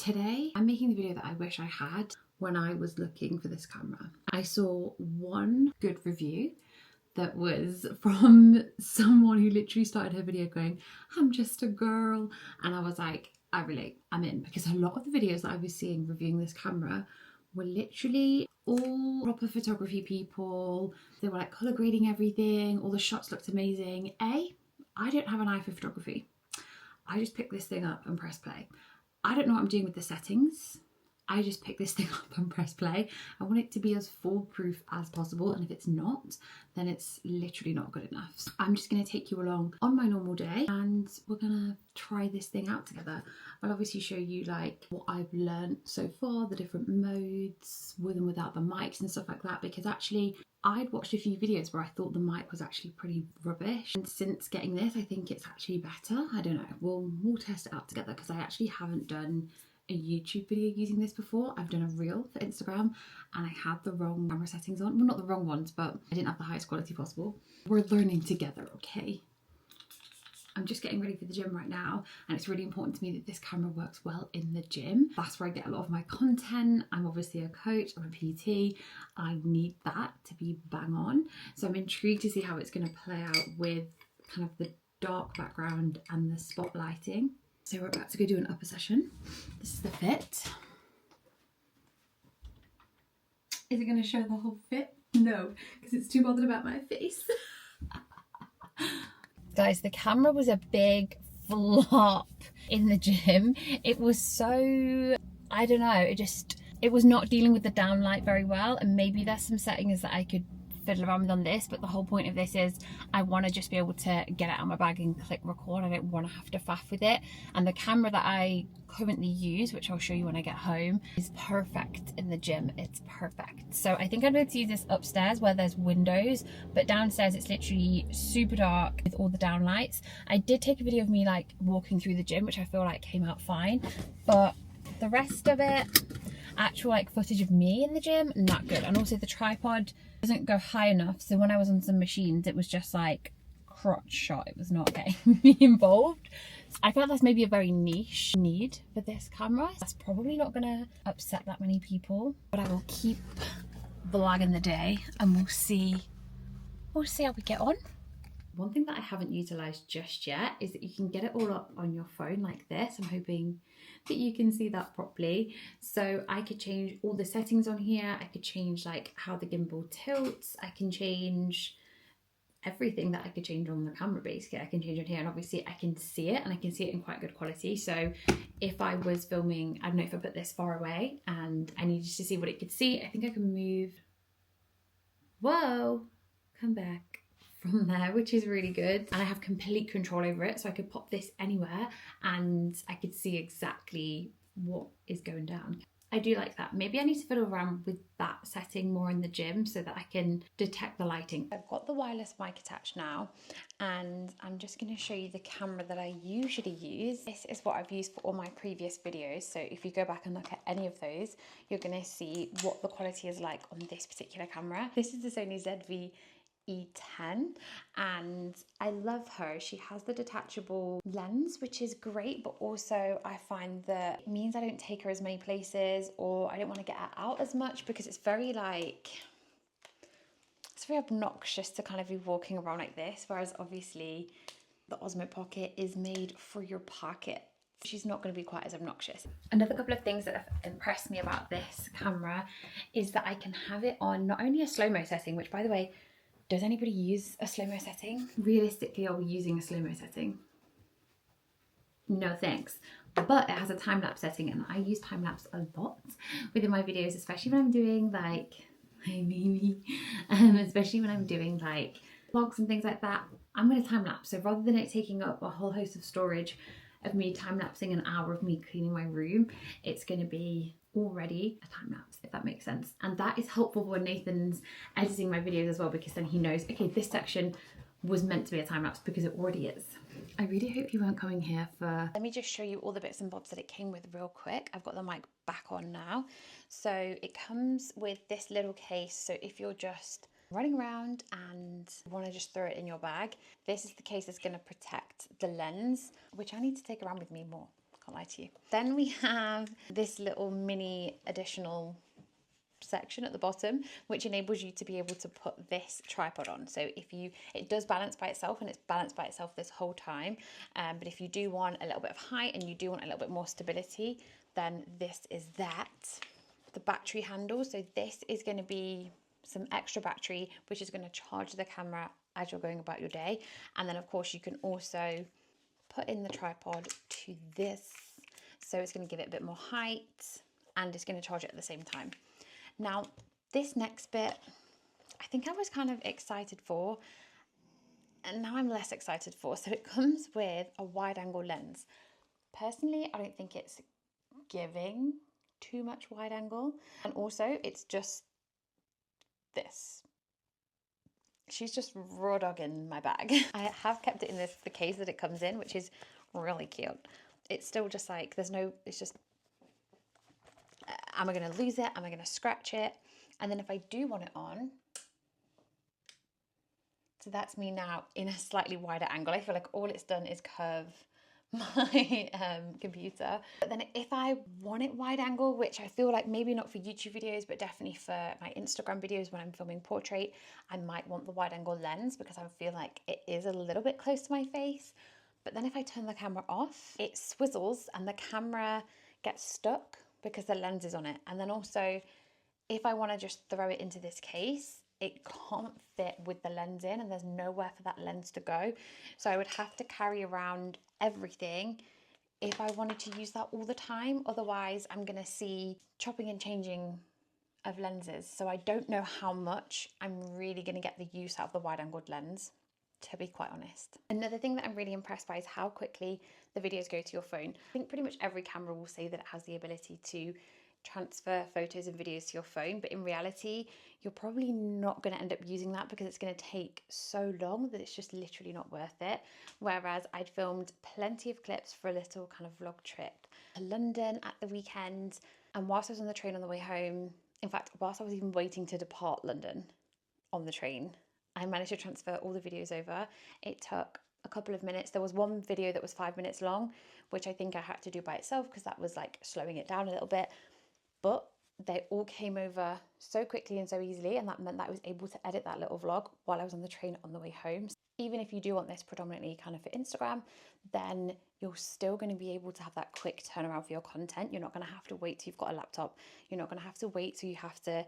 Today, I'm making the video that I wish I had when I was looking for this camera. I saw one good review that was from someone who literally started her video going, "I'm just a girl." And I was like, I relate, I'm in. Because a lot of the videos that I was seeing reviewing this camera were literally all proper photography people. They were like colour grading everything, all the shots looked amazing. I don't have an eye for photography. I just pick this thing up and press play. I don't know what I'm doing with the settings. I just pick this thing up and press play. I want it to be as foolproof as possible, and if it's not, then it's literally not good enough. So I'm just going to take you along on my normal day and we're going to try this thing out together. I'll obviously show you like what I've learned so far, the different modes with and without the mics and stuff like that, because actually I'd watched a few videos where I thought the mic was actually pretty rubbish, and since getting this I think it's actually better. I don't know, we'll test it out together because I actually haven't done a YouTube video using this before. I've done a reel for Instagram and I had the wrong camera settings on. Well, not the wrong ones, but I didn't have the highest quality possible. We're learning together, okay? I'm just getting ready for the gym right now, and it's really important to me that this camera works well in the gym. That's where I get a lot of my content. I'm obviously a coach, I'm a PT. I need that to be bang on. So I'm intrigued to see how it's going to play out with kind of the dark background and the spotlighting. So we're about to go do an upper session. This is the fit. Is it going to show the whole fit? No, because it's too bothered about my face. Guys, the camera was a big flop in the gym. It was so, I don't know, it was not dealing with the downlight very well, and maybe there's some settings that I could fiddle around with on this, but the whole point of this is I want to just be able to get it out of my bag and click record. I don't want to have to faff with it, and the camera that I currently use, which I'll show you when I get home, is perfect in the gym. It's perfect. So I think I'd be able to use this upstairs where there's windows, but downstairs it's literally super dark with all the downlights. I did take a video of me like walking through the gym, which I feel like came out fine, but the rest of it, actual like footage of me in the gym, not good. And also the tripod doesn't go high enough, so when I was on some machines it was just like crotch shot. It was not getting me involved. I felt that's maybe a very niche need for this camera. That's probably not gonna upset that many people, but I will keep vlogging the day and we'll see how we get on. One thing that I haven't utilized just yet is that you can get it all up on your phone like this. I'm hoping that you can see that properly. So I could change all the settings on here. I could change like how the gimbal tilts. I can change everything that I could change on the camera basically. I can change it here, and obviously I can see it, and I can see it in quite good quality. So if I was filming, I don't know, if I put this far away and I needed to see what it could see, I think I can move, whoa, come back from there, which is really good. And I have complete control over it, so I could pop this anywhere and I could see exactly what is going down. I do like that. Maybe I need to fiddle around with that setting more in the gym so that I can detect the lighting. I've got the wireless mic attached now, and I'm just going to show you the camera that I usually use. This is what I've used for all my previous videos, so if you go back and look at any of those, you're going to see what the quality is like on this particular camera. This is the Sony ZV-E10, and I love her. She has the detachable lens, which is great, but also I find that it means I don't take her as many places, or I don't want to get her out as much, because it's very obnoxious to kind of be walking around like this, whereas obviously the Osmo Pocket is made for your pocket. She's not going to be quite as obnoxious. Another couple of things that have impressed me about this camera is that I can have it on not only a slow-mo setting, which by the way, does anybody use a slow-mo setting? Realistically, are we using a slow-mo setting? No thanks. But it has a time-lapse setting, and I use time-lapse a lot within my videos, especially when I'm doing like, hey baby, especially when I'm doing like vlogs and things like that. I'm going to time-lapse. So rather than it taking up a whole host of storage of me time-lapsing an hour of me cleaning my room, it's going to be already a time lapse, if that makes sense. And that is helpful when Nathan's editing my videos as well, because then he knows, okay, this section was meant to be a time lapse because it already is. I really hope you weren't coming here for... Let me just show you all the bits and bobs that it came with real quick. I've got the mic back on now. So it comes with this little case, so if you're just running around and want to just throw it in your bag, this is the case that's going to protect the lens, which I need to take around with me more. can't lie to you. Then we have this little mini additional section at the bottom, which enables you to be able to put this tripod on. So if you, it does balance by itself, and it's balanced by itself this whole time, but if you do want a little bit of height and you do want a little bit more stability, then this is that. The battery handle, so this is going to be some extra battery which is going to charge the camera as you're going about your day. And then of course you can also put in the tripod to this, so it's going to give it a bit more height and it's going to charge it at the same time. Now this next bit I think I was kind of excited for, and now I'm less excited for. So it comes with a wide angle lens. Personally, I don't think it's giving too much wide angle, and also it's just this. She's just raw dogging my bag. I have kept it in the case that it comes in, which is really cute. It's still just like, there's no, it's just, am I going to lose it? Am I going to scratch it? And then if I do want it on, so that's me now in a slightly wider angle. I feel like all it's done is curve my computer. But then if I want it wide angle, which I feel like maybe not for YouTube videos, but definitely for my Instagram videos when I'm filming portrait, I might want the wide angle lens because I feel like it is a little bit close to my face. But then if I turn the camera off, it swizzles and the camera gets stuck because the lens is on it. And then also, if I want to just throw it into this case, it can't fit with the lens in, and there's nowhere for that lens to go. So I would have to carry around everything if I wanted to use that all the time. Otherwise, I'm going to see chopping and changing of lenses. So I don't know how much I'm really going to get the use out of the wide angled lens, to be quite honest. Another thing that I'm really impressed by is how quickly the videos go to your phone. I think pretty much every camera will say that it has the ability to transfer photos and videos to your phone, but in reality you're probably not going to end up using that because it's going to take so long that it's just literally not worth it. Whereas I'd filmed plenty of clips for a little kind of vlog trip to London at the weekend, and whilst I was on the train on the way home, in fact whilst I was even waiting to depart London on the train, I managed to transfer all the videos over. It took a couple of minutes. There was one video that was 5 minutes long, which I think I had to do by itself because that was like slowing it down a little bit. But they all came over so quickly and so easily, and that meant that I was able to edit that little vlog while I was on the train on the way home. Even if you do want this predominantly kind of for Instagram, then you're still going to be able to have that quick turnaround for your content. You're not going to have to wait till you've got a laptop. You're not going to have to wait till you have to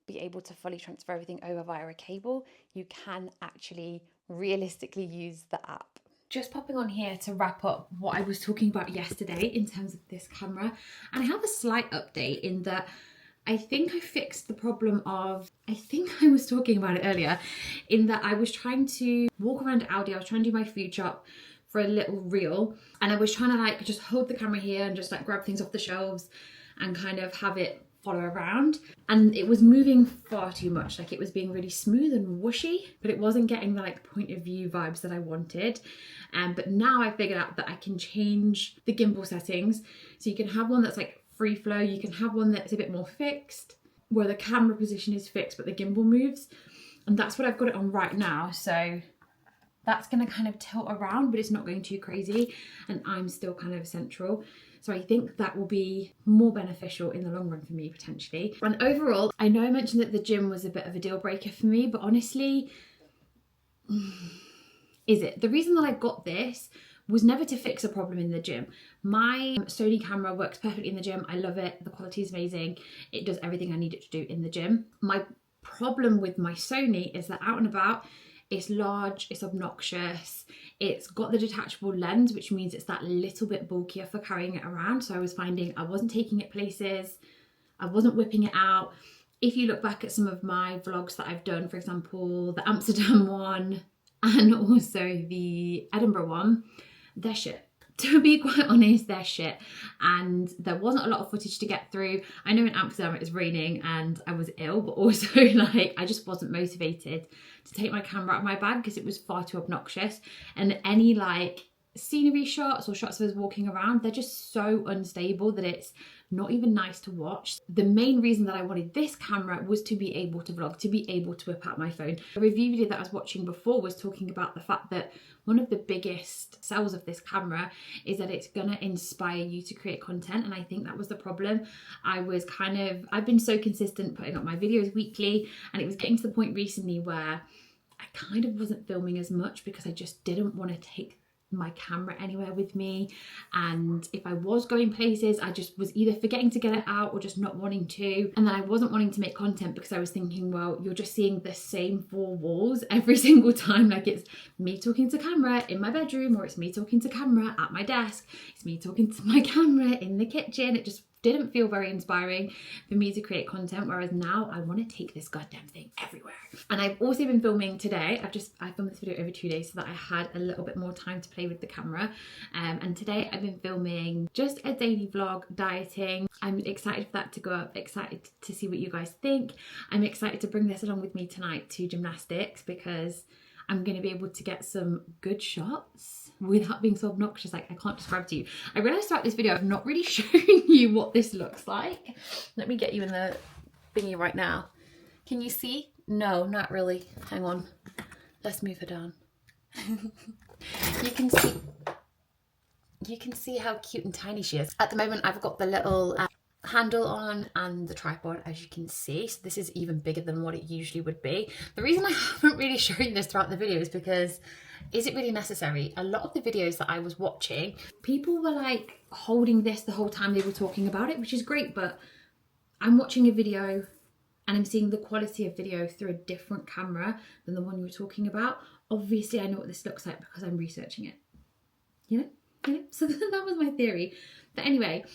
be able to fully transfer everything over via a cable. You can actually realistically use the app. Just popping on here to wrap up what I was talking about yesterday in terms of this camera, and I have a slight update in that I think I fixed the problem of, I think I was talking about it earlier, in that I was trying to walk around Aldi, I was trying to do my food shop for a little reel, and I was trying to like just hold the camera here and just like grab things off the shelves and kind of have it follow around, and it was moving far too much. Like it was being really smooth and whooshy, but it wasn't getting the like point of view vibes that I wanted. But now I figured out that I can change the gimbal settings, so you can have one that's like free flow, you can have one that's a bit more fixed where the camera position is fixed but the gimbal moves, and that's what I've got it on right now. So that's going to kind of tilt around, but it's not going too crazy, and I'm still kind of central. So I think that will be more beneficial in the long run for me potentially. And overall, I know I mentioned that the gym was a bit of a deal breaker for me, but honestly, is it? The reason that I got this was never to fix a problem in the gym. My Sony camera works perfectly in the gym. I love it. The quality is amazing. It does everything I need it to do in the gym. My problem with my Sony is that out and about, it's large, it's obnoxious, it's got the detachable lens, which means it's that little bit bulkier for carrying it around. So I was finding I wasn't taking it places, I wasn't whipping it out. If you look back at some of my vlogs that I've done, for example, the Amsterdam one and also the Edinburgh one, they're shit. To be quite honest, they're shit, and there wasn't a lot of footage to get through. I know in Amsterdam it was raining and I was ill, but also like I just wasn't motivated to take my camera out of my bag because it was far too obnoxious, and any like scenery shots or shots of us walking around, they're just so unstable that it's not even nice to watch. The main reason that I wanted this camera was to be able to vlog, to be able to whip out my phone. A review video that I was watching before was talking about the fact that one of the biggest sells of this camera is that it's gonna inspire you to create content, and I think that was the problem. I've been so consistent putting up my videos weekly, and it was getting to the point recently where I kind of wasn't filming as much because I just didn't want to take my camera anywhere with me, and if I was going places, I just was either forgetting to get it out or just not wanting to. And then I wasn't wanting to make content because I was thinking, well, you're just seeing the same four walls every single time. Like, it's me talking to camera in my bedroom, or it's me talking to camera at my desk, it's me talking to my camera in the kitchen. It just didn't feel very inspiring for me to create content, whereas now I want to take this goddamn thing everywhere. And I've also been filming today. I filmed this video over 2 days so that I had a little bit more time to play with the camera, and today I've been filming just a daily vlog, dieting. I'm excited for that to go up, excited to see what you guys think. I'm excited to bring this along with me tonight to gymnastics because I'm going to be able to get some good shots without being so obnoxious. Like, I can't describe to you. I realised throughout this video I've not really shown you what this looks like. Let me get you in the thingy right now. Can you see? No, not really. Hang on. Let's move her down. You can see how cute and tiny she is. At the moment I've got the little handle on and the tripod, as you can see, so this is even bigger than what it usually would be. The reason I haven't really shown this throughout the video is because, is it really necessary? A lot of the videos that I was watching, people were like holding this the whole time they were talking about it, which is great, but I'm watching a video and I'm seeing the quality of video through a different camera than the one you were talking about. Obviously I know what this looks like because I'm researching it, you know? So that was my theory. But anyway,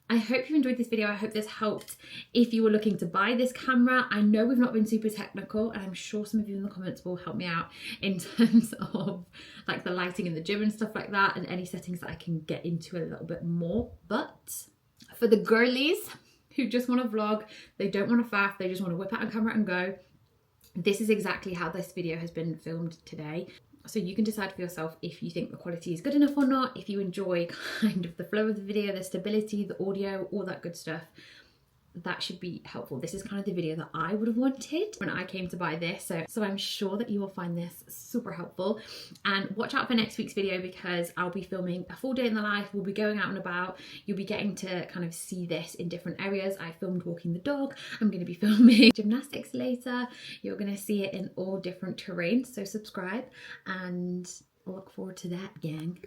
I hope you enjoyed this video. I hope this helped if you were looking to buy this camera. I know we've not been super technical, and I'm sure some of you in the comments will help me out in terms of like the lighting in the gym and stuff like that, and any settings that I can get into a little bit more. But for the girlies who just want to vlog, they don't want to faff, they just want to whip out a camera and go, this is exactly how this video has been filmed today. So you can decide for yourself if you think the quality is good enough or not, if you enjoy kind of the flow of the video, the stability, the audio, all that good stuff. That should be helpful. This is kind of the video that I would have wanted when I came to buy this. So I'm sure that you will find this super helpful. And watch out for next week's video because I'll be filming a full day in the life. We'll be going out and about. You'll be getting to kind of see this in different areas. I filmed walking the dog. I'm going to be filming gymnastics later. You're going to see it in all different terrains. So subscribe and I look forward to that, gang.